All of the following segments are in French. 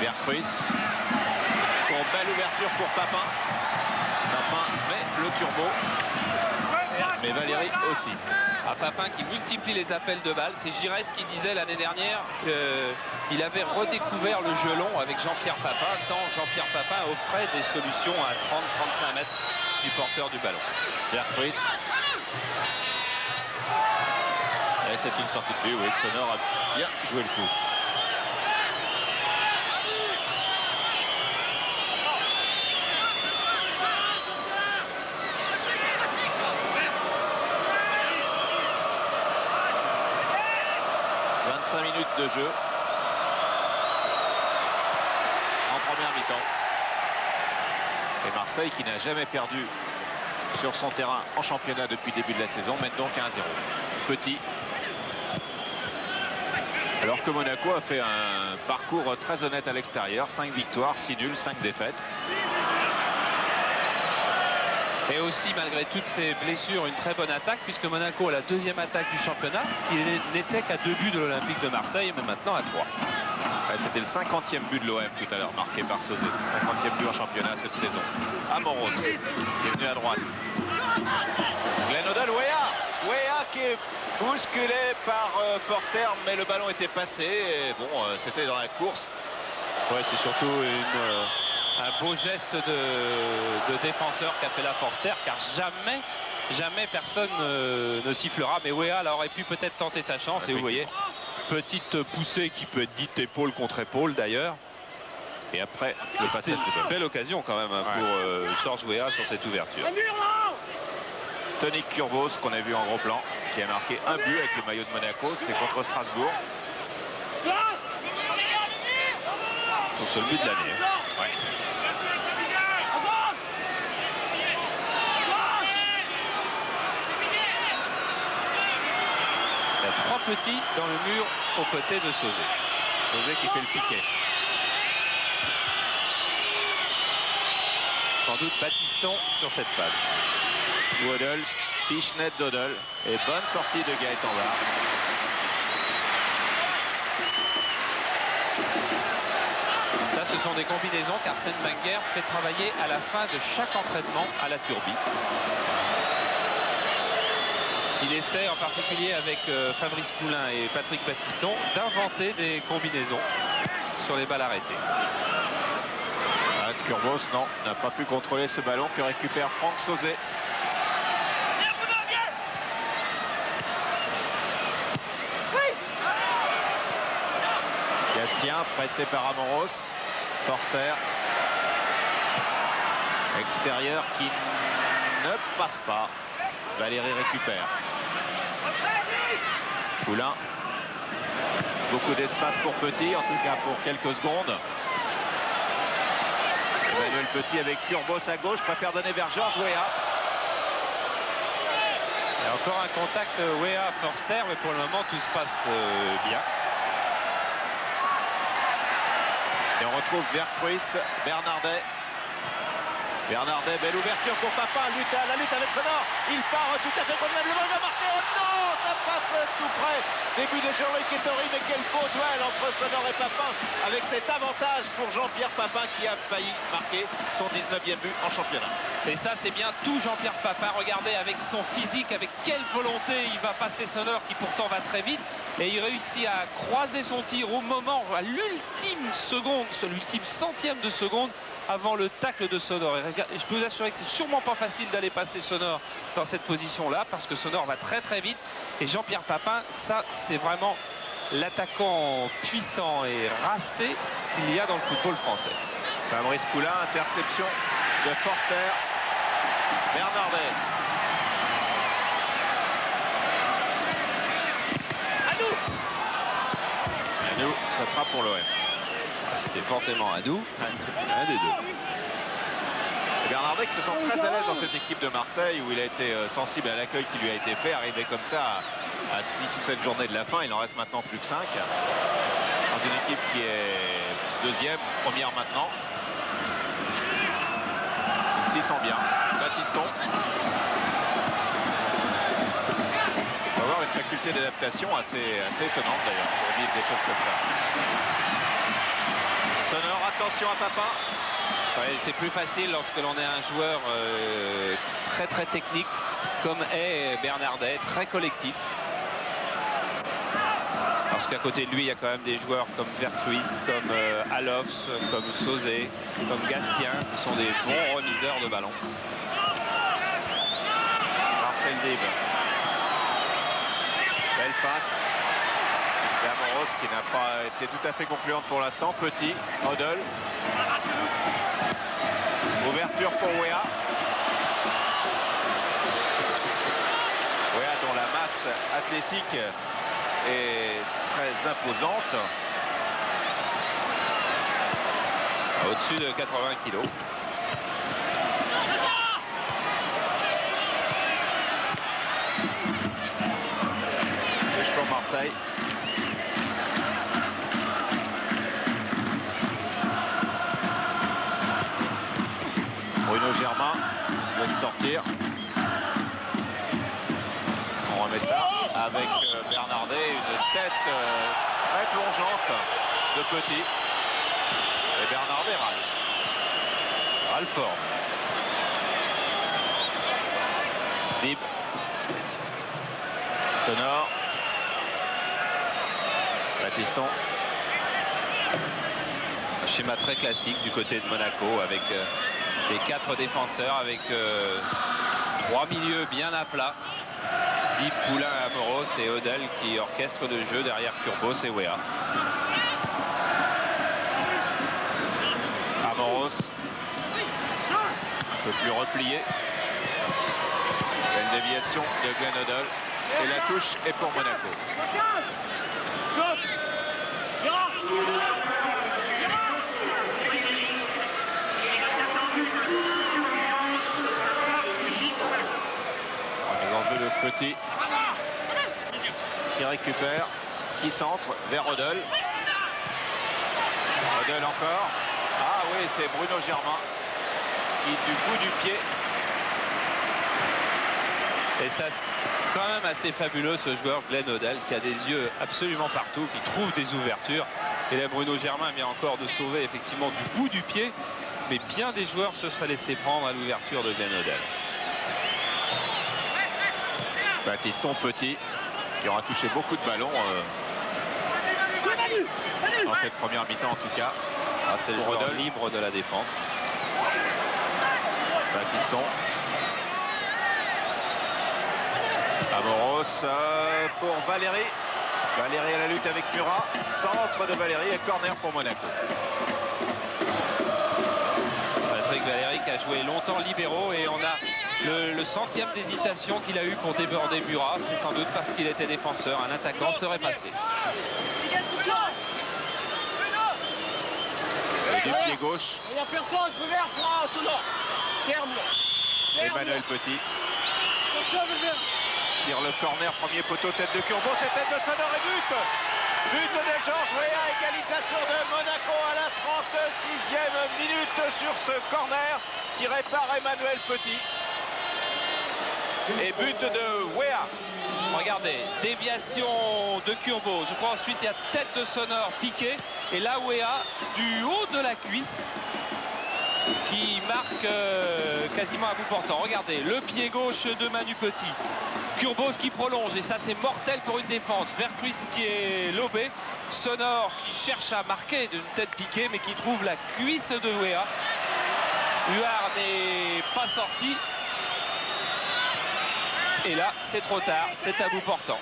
Vercruis. Bon, belle ouverture pour Papin. Papin met le turbo. Mais Valéry aussi. Papin qui multiplie les appels de balles. C'est Giresse qui disait l'année dernière qu'il avait redécouvert le jeu long avec Jean-Pierre Papin, tant Jean-Pierre Papin offrait des solutions à 30-35 mètres du porteur du ballon. Vercruis. Et c'est une sortie de but, oui, Sonore a bien joué le coup. Minutes de jeu en première mi-temps. Et Marseille, qui n'a jamais perdu sur son terrain en championnat depuis le début de la saison, mène donc 1-0. Petit. Alors que Monaco a fait un parcours très honnête à l'extérieur. 5 victoires, 6 nuls, 5 défaites. Et aussi, malgré toutes ces blessures, une très bonne attaque, puisque Monaco a la deuxième attaque du championnat, qui n'était qu'à 2 buts de l'Olympique de Marseille, mais maintenant à 3. C'était le 50e but de l'OM tout à l'heure, marqué par Sauzet. 50e but en championnat cette saison. Amoros, qui est venu à droite. Glenn Hoddle, Weah qui est bousculé par Forster, mais le ballon était passé. Et bon, c'était dans la course. Ouais, c'est surtout un beau geste de défenseur qu'a fait la Forster, car jamais personne ne sifflera. Mais Weah aurait pu peut-être tenter sa chance. Et vous voyez, petite poussée qui peut être dite épaule contre épaule d'ailleurs. Et après, le passage de une belle occasion quand même pour Georges Weah sur cette ouverture. Tony Kurbos, qu'on a vu en gros plan, qui a marqué un but avec le maillot de Monaco. C'était contre Strasbourg. Son seul but de l'année. Ouais. Il y a 3 petits dans le mur aux côtés de Sauzet. Sauzet qui fait le piquet. Sans doute Battiston sur cette passe. Hoddle, Pichenet d'Hoddle. Et bonne sortie de Gaëtan Barre. Ça, ce sont des combinaisons qu'Arsène Wenger fait travailler à la fin de chaque entraînement à la Turbie. Il essaie en particulier avec Fabrice Poulain et Patrick Battiston d'inventer des combinaisons sur les balles arrêtées. Kurbos, non, n'a pas pu contrôler ce ballon que récupère Franck Sauzet. Gastien, pressé par Amoros. Forster. Extérieur qui ne passe pas. Valéry récupère. Poulain. Beaucoup d'espace pour Petit, en tout cas pour quelques secondes. Emmanuel Petit avec Kurbos à gauche, préfère donner vers Georges Weah. Il y a encore un contact Weah-Forster, mais pour le moment tout se passe bien. Et on retrouve Vercruis, Bernardet. Bernardet, belle ouverture pour Papin, la lutte avec Sonore. Il part tout à fait convenablement, il va marquer. Oh non, ça passe tout près. Début de Jean-Louis Kettori, mais quel beau duel entre Sonore et Papin, avec cet avantage pour Jean-Pierre Papin qui a failli marquer son 19e but en championnat. Et ça, c'est bien tout Jean-Pierre Papin. Regardez avec son physique, avec quelle volonté il va passer Sonore, qui pourtant va très vite. Et il réussit à croiser son tir au moment, à l'ultime seconde, l'ultime centième de seconde, avant le tacle de Sonore. Et je peux vous assurer que c'est sûrement pas facile d'aller passer Sonore dans cette position-là, parce que Sonore va très très vite. Et Jean-Pierre Papin, ça, c'est vraiment l'attaquant puissant et racé qu'il y a dans le football français. Fabrice Poulain, interception de Forster. Bernardet. Adou, ça sera pour l'OM. C'était forcément Adou, un des deux. Bernardet qui se sent très à l'aise dans cette équipe de Marseille, où il a été sensible à l'accueil qui lui a été fait, arrivé comme ça à 6 ou 7 journées de la fin. Il en reste maintenant plus que 5. Dans une équipe qui est deuxième, première maintenant. Il s'y sent bien. Battiston. On va avoir une faculté d'adaptation assez étonnante d'ailleurs pour vivre des choses comme ça. Sonneur, attention à Papin. Ouais, c'est plus facile lorsque l'on est un joueur très technique comme est Bernardet, très collectif. Parce qu'à côté de lui, il y a quand même des joueurs comme Vercruis, comme Alofs, comme Sauzet, comme Gastien, qui sont des bons remiseurs de ballon. Marcel Dib. Belle feinte. Et Amoros qui n'a pas été tout à fait concluante pour l'instant. Petit, Rodel. Ouverture pour Wea. Wea dont la masse athlétique est très imposante. Au-dessus de 80 kilos. Touche pour Marseille. Bruno Germain laisse sortir. On remet ça avec Bernardet, une tête très plongeante de Petit. Et Bernardet râle fort. Dib. Sonneur. Baptiston. Un schéma très classique du côté de Monaco avec les 4 défenseurs, avec 3 milieux bien à plat. Dib, Poulain, Amoros et Odell qui orchestre le jeu derrière Kurbos et Wea. Amoros un peu plus replié. Une déviation de Glenn Odell et la touche est pour Monaco. Les enjeux de Petit qui récupère, qui centre vers Rodel. Rodel encore. Ah oui, c'est Bruno Germain qui du bout du pied. Et ça, c'est quand même assez fabuleux ce joueur Glenn Odell qui a des yeux absolument partout, qui trouve des ouvertures. Et là, Bruno Germain vient encore de sauver effectivement du bout du pied. Mais bien des joueurs se seraient laissés prendre à l'ouverture de Glenn Odell. Baptiston Petit qui aura touché beaucoup de ballons dans cette première mi-temps en tout cas. Ah, c'est le joueur libre de la défense. Baptiston. Amoros pour Valéry. Valéry à la lutte avec Murat. Centre de Valéry et corner pour Monaco. Patrick Valéry qui a joué longtemps libéraux et on a le centième d'hésitation qu'il a eu pour déborder Murat. C'est sans doute parce qu'il était défenseur. Un attaquant serait passé. Et du pied gauche. Il n'y a personne, Emmanuel Petit. Tire le corner, premier poteau, tête de Kurbos, c'est tête de Sonneur et but. But de Georges Weah, égalisation de Monaco à la 36e minute sur ce corner, tiré par Emmanuel Petit. Et but de Weah. Regardez, déviation de Kurbos. Je crois ensuite il y a tête de Sonneur piqué. Et là Weah, du haut de la cuisse, qui marque quasiment à bout portant. Regardez, le pied gauche de Manu Petit. Kurbos qui prolonge et ça c'est mortel pour une défense. Vercruis qui est lobé. Sonneur qui cherche à marquer d'une tête piquée mais qui trouve la cuisse de Weah. Huard n'est pas sorti. Et là c'est trop tard, c'est à bout portant.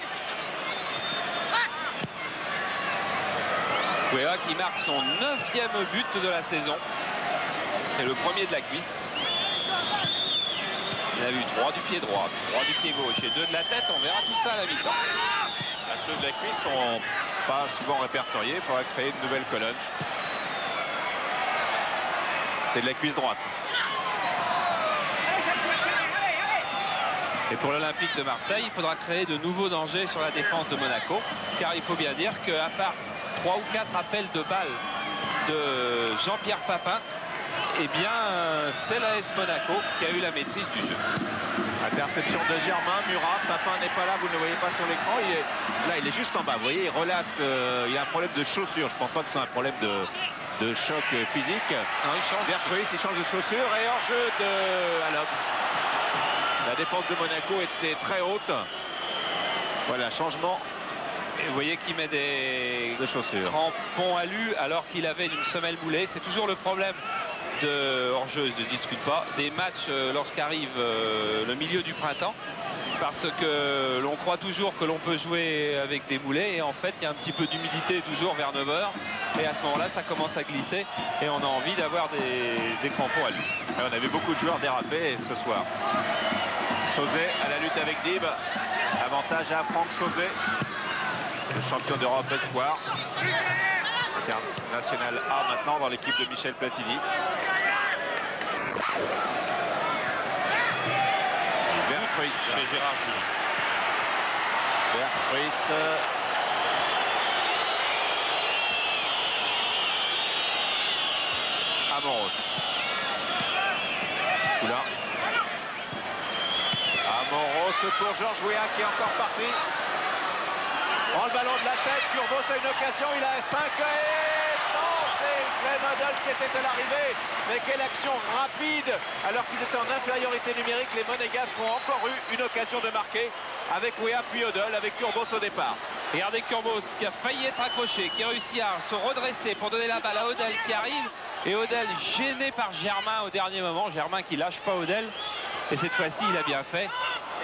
Weah qui marque son 9e but de la saison. C'est le premier de la cuisse. Il a eu 3 du pied droit, 3 du pied gauche et 2 de la tête. On verra tout ça à la mi-temps. Ceux de la cuisse sont pas souvent répertoriés. Il faudra créer une nouvelle colonne. C'est de la cuisse droite. Et pour l'Olympique de Marseille, il faudra créer de nouveaux dangers sur la défense de Monaco. Car il faut bien dire qu'à part 3 ou 4 appels de balles de Jean-Pierre Papin, eh bien, c'est l'AS Monaco qui a eu la maîtrise du jeu. Interception de Germain, Murat, Papin n'est pas là, vous ne le voyez pas sur l'écran. Là, il est juste en bas, vous voyez, il relasse, il a un problème de chaussure. Je pense pas que ce soit un problème de choc physique. Non, il change. Vercruis, il change de chaussure et hors-jeu de Alofs. La défense de Monaco était très haute. Voilà, changement Et vous voyez qu'il met des de chaussures. crampons alus alors qu'il avait une semelle moulée. C'est toujours le problème de hors-jeu, je ne discute pas, des matchs lorsqu'arrive le milieu du printemps. Parce que l'on croit toujours que l'on peut jouer avec des moulets et en fait il y a un petit peu d'humidité toujours vers 9 h et à ce moment là ça commence à glisser et on a envie d'avoir des crampons à lui. Et on a vu beaucoup de joueurs déraper ce soir. Sauzet à la lutte avec Dib. Avantage à Franck Sauzet, le champion d'Europe espoir. International A maintenant dans l'équipe de Michel Platini. Chez Gérard Jules. Vercruis. Amoros. Oula. Amoros pour Georges Weah qui est encore parti. Prend le ballon de la tête. Kurbos a une occasion. Il a 5 et non, c'est Glenn Hoddle qui était à l'arrivée. Mais quelle action rapide. Alors qu'ils étaient en infériorité numérique, les Monégasques ont encore eu une occasion de marquer avec Weah puis Hoddle, avec Kurbos au départ. Regardez Kurbos qui a failli être accroché, qui réussit à se redresser pour donner la balle à Hoddle qui arrive. Et Hoddle gêné par Germain au dernier moment. Germain qui lâche pas Hoddle. Et cette fois-ci, il a bien fait.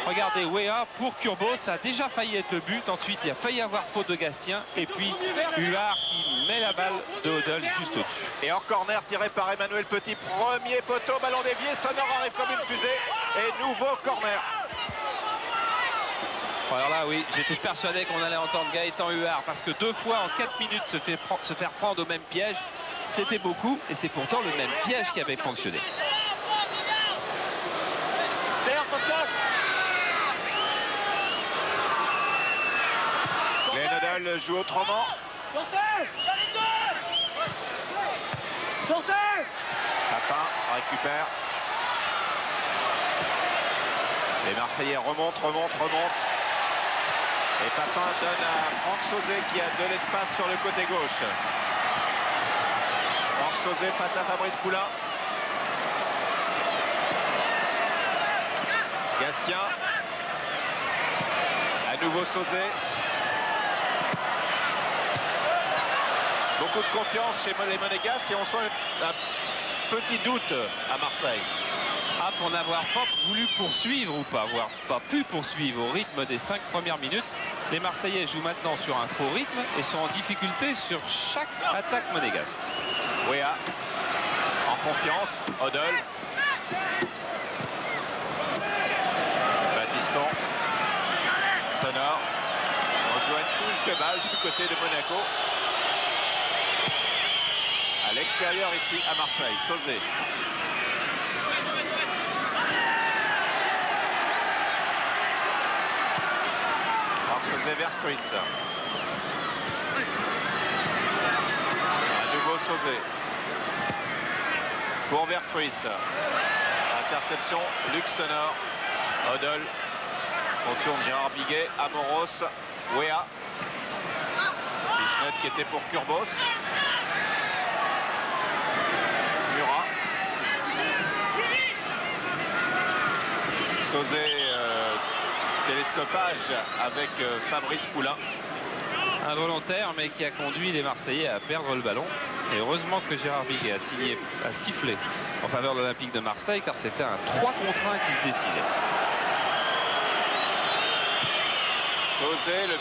Regardez, Weah pour Kurbos, ça a déjà failli être le but. Ensuite, il a failli avoir faute de Gastien. Et puis, Huard qui met la balle de Hoddle juste au-dessus. Et en corner tiré par Emmanuel Petit. Premier poteau, ballon dévié. Sonor arrive comme une fusée. Et nouveau corner. Alors là, oui, j'étais persuadé qu'on allait entendre Gaëtan Huard. Parce que 2 fois en 4 minutes se faire prendre au même piège, c'était beaucoup. Et c'est pourtant le même piège qui avait fonctionné. Glenn Hoddle joue autrement. Papin récupère. Les Marseillais remontent. Et Papin donne à Franck Sauzet qui a de l'espace sur le côté gauche. Franck Sauzet face à Fabrice Poulain. Gastien. À nouveau Sauzet. Beaucoup de confiance chez les Monégasques et on sent un petit doute à Marseille. Ah, pour n'avoir pas voulu poursuivre ou pas avoir pas pu poursuivre au rythme des 5 premières minutes. Les Marseillais jouent maintenant sur un faux rythme et sont en difficulté sur chaque attaque monégasque. Weah en confiance. Hoddle. Battiston. Sonor. On joue une touche de balle du côté de Monaco. À l'extérieur ici à Marseille. Sauzet. Sauzet Vercruis. À nouveau Sauzet. Pour Vercruis. Interception. Luc Sonor. Hoddle. On tourne Gérard Biguet. Amoros. Weah. Pichenotte qui était pour Kurbos. Murat. Sauzet. Télescopage avec Fabrice Poulain. Involontaire, mais qui a conduit les Marseillais à perdre le ballon. Et heureusement que Gérard Biguet a sifflé en faveur de l'Olympique de Marseille, car c'était un 3 contre 1 qui se décidait. Sauzet, le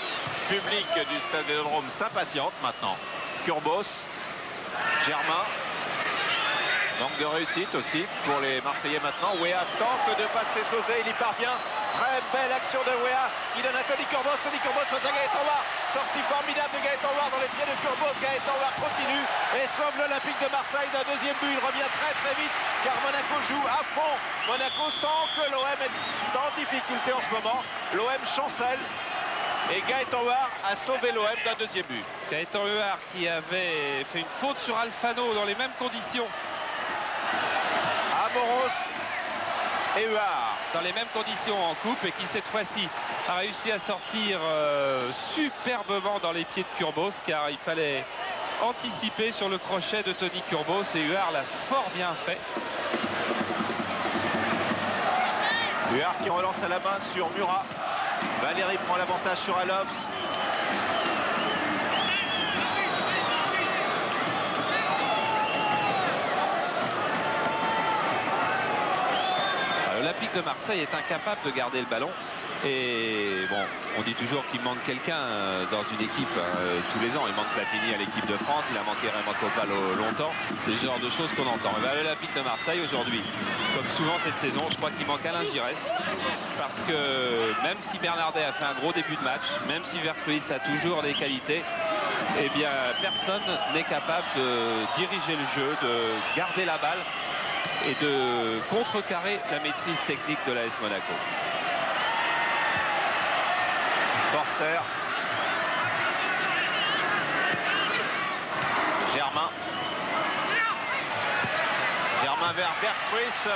public du Stade Vélodrome s'impatiente maintenant. Kurbos, Germain. Manque de réussite aussi pour les Marseillais maintenant. Weah tente de passer Sauzet, il y parvient. Très belle action de Weah qui donne à Tony Kurbos. Tony Kurbos face à Gaëtan Huard. Sortie formidable de Gaëtan Huard dans les pieds de Kurbos. Gaëtan Huard continue et sauve l'Olympique de Marseille d'un deuxième but. Il revient très vite car Monaco joue à fond. Monaco sent que l'OM est en difficulté en ce moment. L'OM chancelle. Et Gaëtan Huard a sauvé l'OM d'un deuxième but. Gaëtan Huard qui avait fait une faute sur Alfano dans les mêmes conditions. Amoros et Huard. Dans les mêmes conditions en coupe et qui cette fois-ci a réussi à sortir superbement dans les pieds de Kurbos, car il fallait anticipé sur le crochet de Tony Curbo. C'est Huard l'a fort bien fait. Huard qui relance à la main sur Murat. Valéry prend l'avantage sur Alofs. L'Olympique de Marseille est incapable de garder le ballon. Et bon, on dit toujours qu'il manque quelqu'un dans une équipe tous les ans. Il manque Platini à l'équipe de France, il a manqué Raymond Kopa longtemps. C'est le genre de choses qu'on entend. L'Olympique de Marseille aujourd'hui, comme souvent cette saison, je crois qu'il manque Alain Giresse. Parce que même si Bernardet a fait un gros début de match, même si Vercruis a toujours des qualités, eh bien personne n'est capable de diriger le jeu, de garder la balle et de contrecarrer la maîtrise technique de l'AS Monaco. Forster. Germain. Germain vers Vercruis.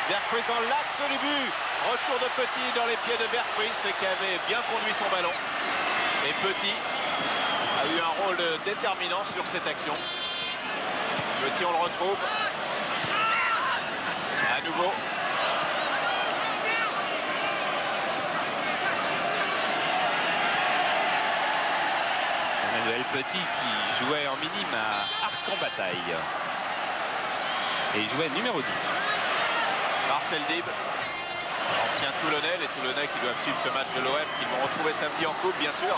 Vercruis dans l'axe du but. Retour de Petit dans les pieds de Vercruis qui avait bien conduit son ballon. Et Petit a eu un rôle déterminant sur cette action. Petit, on le retrouve. À nouveau. Emmanuel Petit qui jouait en minime à Arc en Bataille. Et il jouait numéro 10. Marcel Dib, ancien Toulonnais, les Toulonnais qui doivent suivre ce match de l'OM, qu'ils vont retrouver samedi en coupe, bien sûr,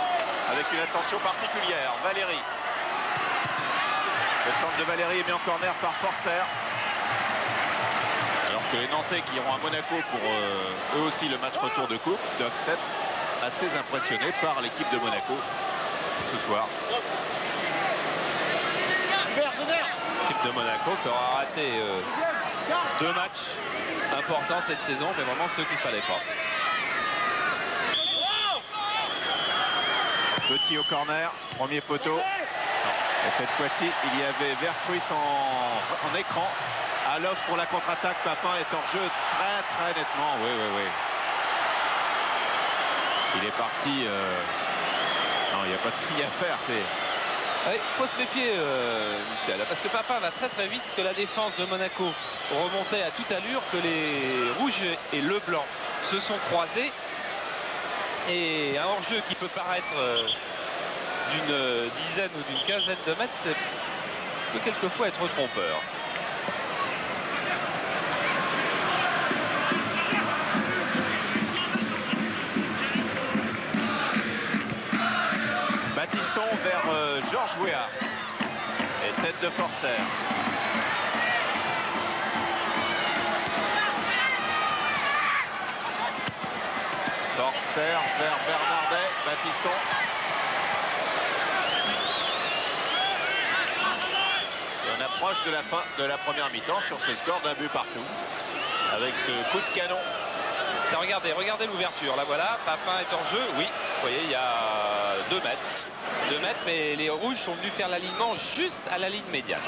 avec une attention particulière. Valéry. Le centre de Valéry est mis en corner par Forster. Alors que les Nantais qui iront à Monaco pour eux aussi le match retour de coupe doivent être assez impressionnés par l'équipe de Monaco ce soir. L'équipe de Monaco qui aura raté 2 matchs importants cette saison, mais vraiment ceux qu'il ne fallait pas. Petit au corner, premier poteau. Et cette fois-ci, il y avait Vercruis en écran. Alofs pour la contre-attaque. Papin est en jeu très nettement. Oui. Il est parti. Non, il n'y a pas de signe à faire. Il faut se méfier, Michel, parce que Papin va très vite, que la défense de Monaco remontait à toute allure, que les rouges et le blanc se sont croisés. Et un hors-jeu qui peut paraître d'une dizaine ou d'une quinzaine de mètres peut quelquefois être trompeur. Batiston vers Georges Weah. Et tête de Forster. Forster vers Bernardet. Batiston. Et on approche de la fin de la première mi-temps sur ce score d'un but partout. Avec ce coup de canon. Regardez l'ouverture. Là voilà, Papin est en jeu. Oui, vous voyez, il y a 2 mètres. 2 mètres, mais les rouges sont venus faire l'alignement juste à la ligne médiane.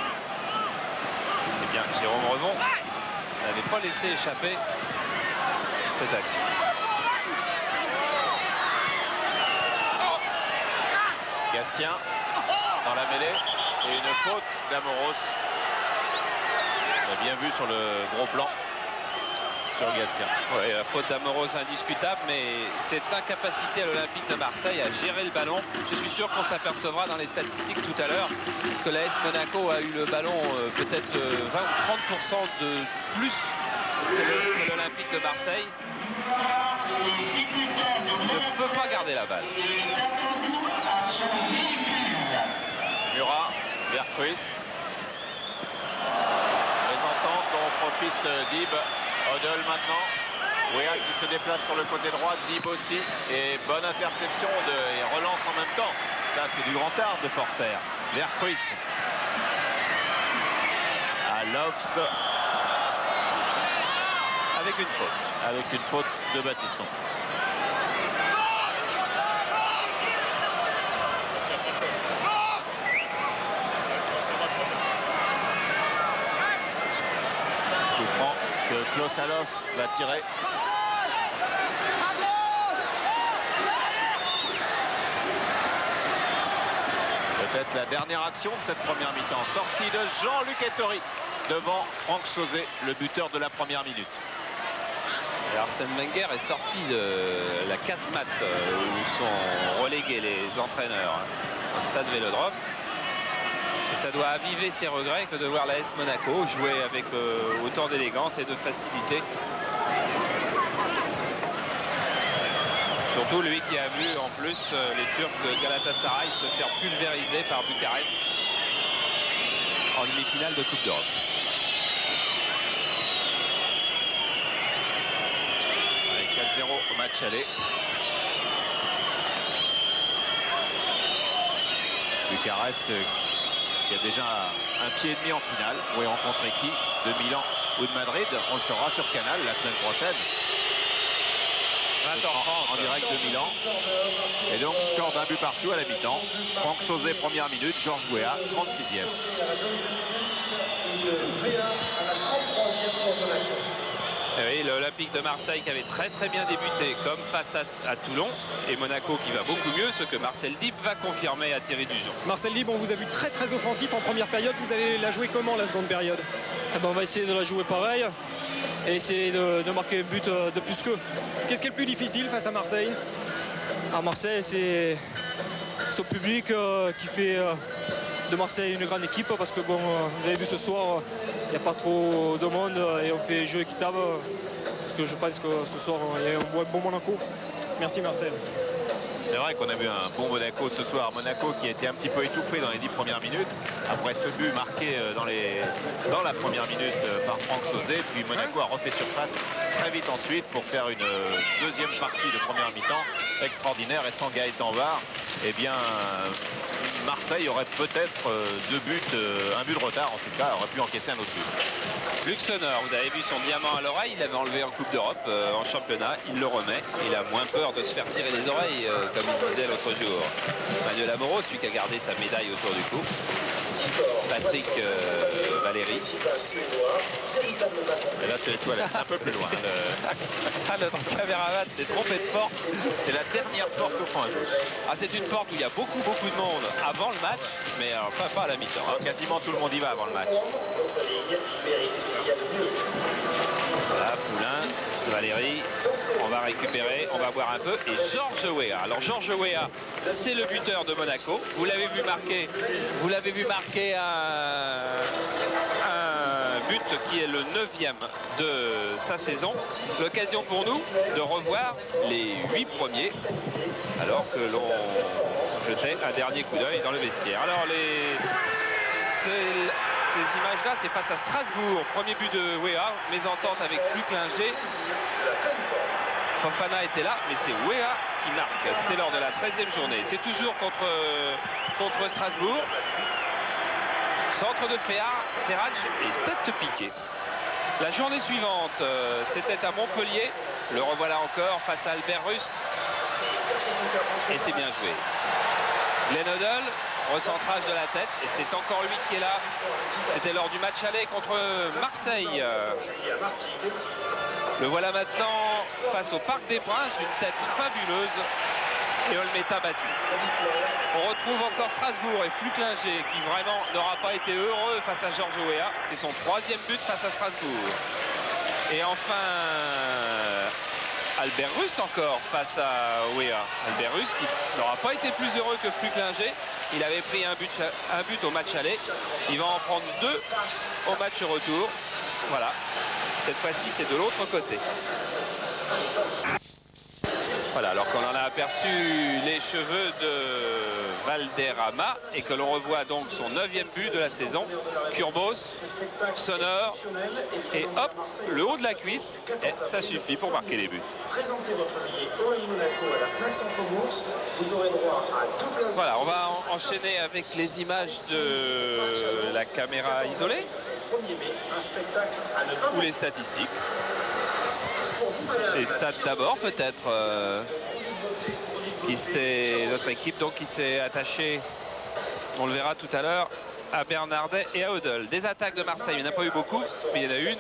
C'est bien, Jérôme Revon n'avait pas laissé échapper cette action. Gastien dans la mêlée et une faute d'Amoros. On a bien vu sur le gros plan sur Gastien. Oui, la faute d'Amoros indiscutable, mais cette incapacité à l'Olympique de Marseille à gérer le ballon. Je suis sûr qu'on s'apercevra dans les statistiques tout à l'heure que l'AS Monaco a eu le ballon peut-être 20 ou 30% de plus que l'Olympique de Marseille. Ne peut pas garder la balle. Murat, Vercruis. Les ententes dont profite Dib. Odell maintenant. Weah qui se déplace sur le côté droit. Dib aussi. Et bonne interception et relance en même temps. Ça, c'est du grand art de Forster. Vercruis. Alofs. Avec une faute. Avec une faute de Batiston. Coup franc que Klaus Alofs va tirer. Le Peut-être la dernière action de cette première mi-temps. Sortie de Jean-Luc Ettori devant Franck Sauzet, le buteur de la première minute. Et Arsène Wenger est sorti de la casemate où sont relégués les entraîneurs au stade Vélodrome. Et ça doit aviver ses regrets que de voir l'AS Monaco jouer avec autant d'élégance et de facilité. Surtout lui qui a vu en plus les Turcs de Galatasaray se faire pulvériser par Bucarest en demi-finale de Coupe d'Europe. Avec 4-0 au match aller. Bucarest qui a déjà un pied et demi en finale. Pourrait rencontrer qui? De Milan ou de Madrid? On le saura sur Canal la semaine prochaine. 20h30 en direct de Milan. Et donc score d'un but partout à la mi-temps. Franck Sauzet première minute, Georges Weah 36e. Et oui, l'Olympique de Marseille qui avait très bien débuté comme face à Toulon, et Monaco qui va beaucoup mieux, ce que Marcel Dipp va confirmer à Thierry Dujon. Marcel Dipp, on vous a vu très offensif en première période. Vous allez la jouer comment la seconde période? On va essayer de la jouer pareil et essayer de marquer un but de plus qu'eux. Qu'est-ce qui est le plus difficile face à Marseille? À Marseille, c'est ce public qui fait de Marseille une grande équipe, parce que bon, vous avez vu ce soir, il n'y a pas trop de monde et on fait jeu équitable, parce que je pense que ce soir il y a un bon Monaco. Merci Marcel. C'est vrai qu'on a vu un bon Monaco ce soir. Monaco qui a été un petit peu étouffé dans les 10 premières minutes. Après ce but marqué dans la première minute par Franck Sauzet. Puis Monaco a refait surface très vite ensuite pour faire une deuxième partie de première mi-temps extraordinaire. Et sans Gaëtan Var, eh bien, Marseille aurait peut-être un but de retard en tout cas, aurait pu encaisser un autre but. Luxembourg, vous avez vu son diamant à l'oreille, il l'avait enlevé en Coupe d'Europe en championnat, il le remet. Il a moins peur de se faire tirer les oreilles, comme il disait l'autre jour. Manuel Amoro, celui qui a gardé sa médaille autour du cou. Patrick Valéry. Et là c'est les toilettes, c'est un peu plus loin. Le caméraman s'est trompé de porte. C'est la dernière porte au fond à gauche. Ah, c'est une porte où il y a beaucoup de monde avant le match, mais enfin pas à la mi-temps. Alors, quasiment tout le monde y va avant le match. Voilà, Poulain, Valéry, on va récupérer, on va voir un peu. Et Georges Weah. Alors Georges Weah, c'est le buteur de Monaco. Vous l'avez vu marquer un but qui est le 9e de sa saison. L'occasion pour nous de revoir les 8 premiers, alors que l'on jetait un dernier coup d'œil dans le vestiaire. Alors ces images-là, c'est face à Strasbourg. Premier but de Weah, mésentente avec Fluclinger. Fofana était là, mais c'est Weah qui marque. C'était lors de la 13e journée. C'est toujours contre Strasbourg. Centre de Ferrage et tête piquée. La journée suivante, c'était à Montpellier. Le revoilà encore face à Albert Rust. Et c'est bien joué. Glenn Hoddle, recentrage de la tête, et c'est encore lui qui est là. C'était lors du match aller contre Marseille. Le voilà maintenant face au Parc des Princes, une tête fabuleuse, et Olmeta battu. On retrouve encore Strasbourg et Fluclinger qui vraiment n'aura pas été heureux face à Georges Weah. C'est son 3e but face à Strasbourg. Et enfin Albert Rust encore face à Weah. Albert Rust qui n'aura pas été plus heureux que Fluclinger. Il avait pris un but au match aller. Il va en prendre 2 au match retour. Voilà. Cette fois-ci, c'est de l'autre côté. Voilà, alors qu'on en a aperçu les cheveux de Valderrama et que l'on revoit donc son 9e but de la saison. Kurbos, sonore, et hop, le haut de la cuisse, et ça suffit pour marquer les buts. Présentez votre billet OM Monaco à la Fnac Centre-Bourse. Vous aurez droit à 2 places. Voilà, on va enchaîner avec les images de la caméra isolée ou les statistiques. Les stats d'abord peut-être. Notre équipe donc qui s'est attachée, on le verra tout à l'heure, à Bernardet et à Odell. Des attaques de Marseille, il n'y en a pas eu beaucoup, mais il y en a une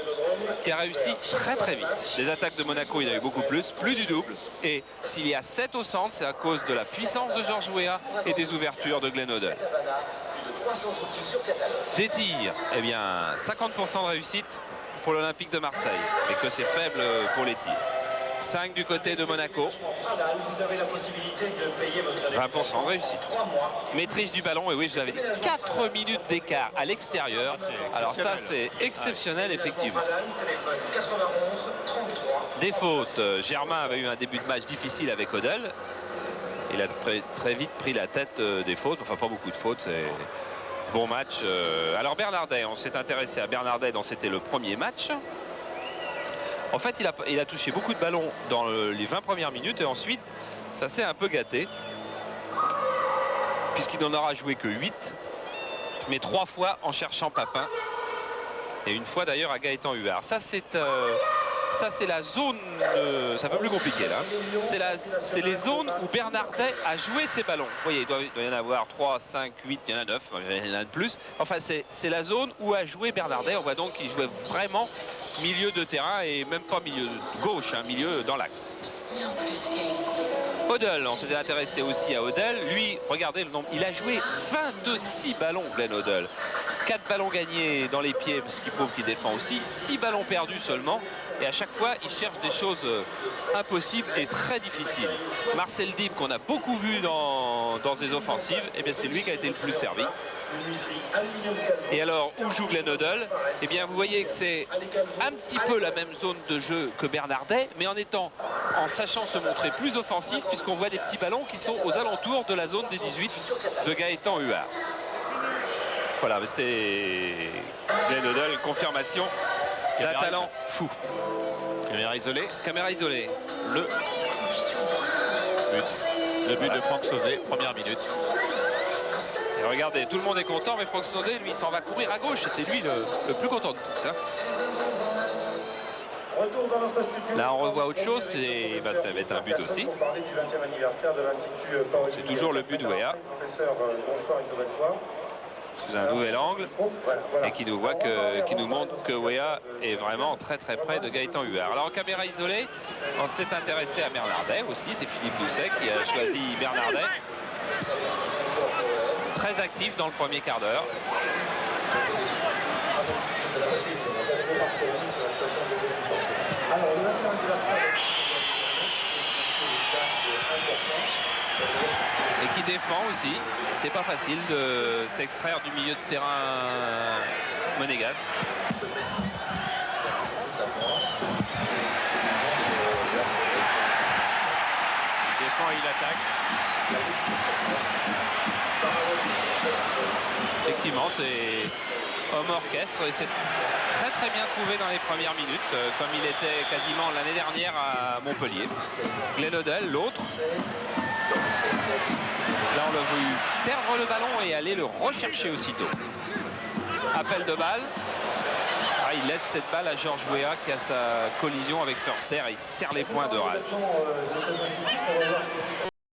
qui a réussi très vite. Des attaques de Monaco, il y en a eu beaucoup plus du double. Et s'il y a 7 au centre, c'est à cause de la puissance de Georges Weah et des ouvertures de Glenn Odell. Des tirs, eh bien 50% de réussite pour l'Olympique de Marseille, mais que c'est faible pour les tirs. 5 du côté de Monaco. 20% de réussite. Maîtrise du ballon, et oui, je l'avais dit, 4 minutes d'écart à l'extérieur. Alors ça, c'est exceptionnel, effectivement. Des fautes. Germain avait eu un début de match difficile avec Odell. Il a très vite pris la tête des fautes. Enfin, pas beaucoup de fautes. C'est bon match. Alors Bernardet, on s'est intéressé à Bernardet dans c'était le premier match. En fait, il a touché beaucoup de ballons dans les 20 premières minutes et ensuite, ça s'est un peu gâté. Puisqu'il n'en aura joué que 8, mais 3 fois en cherchant Papin. Et une fois d'ailleurs à Gaëtan Huard. Ça, c'est la zone, c'est un peu plus compliqué là. C'est les zones où Bernardet a joué ses ballons. Vous voyez, il doit y en avoir 3, 5, 8, il y en a 9, il y en a de plus. Enfin, c'est la zone où a joué Bernardet. On voit donc qu'il jouait vraiment milieu de terrain et même pas milieu gauche, hein, milieu dans l'axe. Odell, on s'était intéressé aussi à Odell. Lui, regardez le nombre, il a joué 26 ballons, Glenn Odell. 4 ballons gagnés dans les pieds, ce qui prouve qu'il défend aussi. 6 ballons perdus seulement. Et à chaque fois, il cherche des choses impossibles et très difficiles. Marcel Dib, qu'on a beaucoup vu dans des offensives, eh bien c'est lui qui a été le plus servi. Et alors, où joue Glenn Odell? Eh bien, vous voyez que c'est un petit peu la même zone de jeu que Bernardet, mais en sachant se montrer plus offensif, puisqu'on voit des petits ballons qui sont aux alentours de la zone des 18 de Gaëtan Huard. Voilà, c'est Glenn Odell, confirmation d'un talent fou. Caméra isolée. Caméra isolée. Le but de Franck Sauzet, première minute. Et regardez, tout le monde est content, mais Franck Sauzet, lui, s'en va courir à gauche. C'était lui le plus content de tous. Hein. Là, on revoit autre chose, et bah, ça va être un but aussi. C'est toujours le but de Weah. Sous un nouvel angle, et qui nous montre que Weah est vraiment très près de Gaëtan Huard. Alors en caméra isolée, on s'est intéressé à Bernardet aussi, c'est Philippe Doucet qui a choisi Bernardet. Très actif dans le premier quart d'heure. Et qui défend aussi. C'est pas facile de s'extraire du milieu de terrain monégasque. Il défend et il attaque. Effectivement, c'est homme orchestre et c'est très bien trouvé dans les premières minutes, comme il était quasiment l'année dernière à Montpellier. Glenn Odell, l'autre. Là, on l'a vu perdre le ballon et aller le rechercher aussitôt. Appel de balle. Ah, il laisse cette balle à Georges Weah qui a sa collision avec Förster et il serre les poings de rage.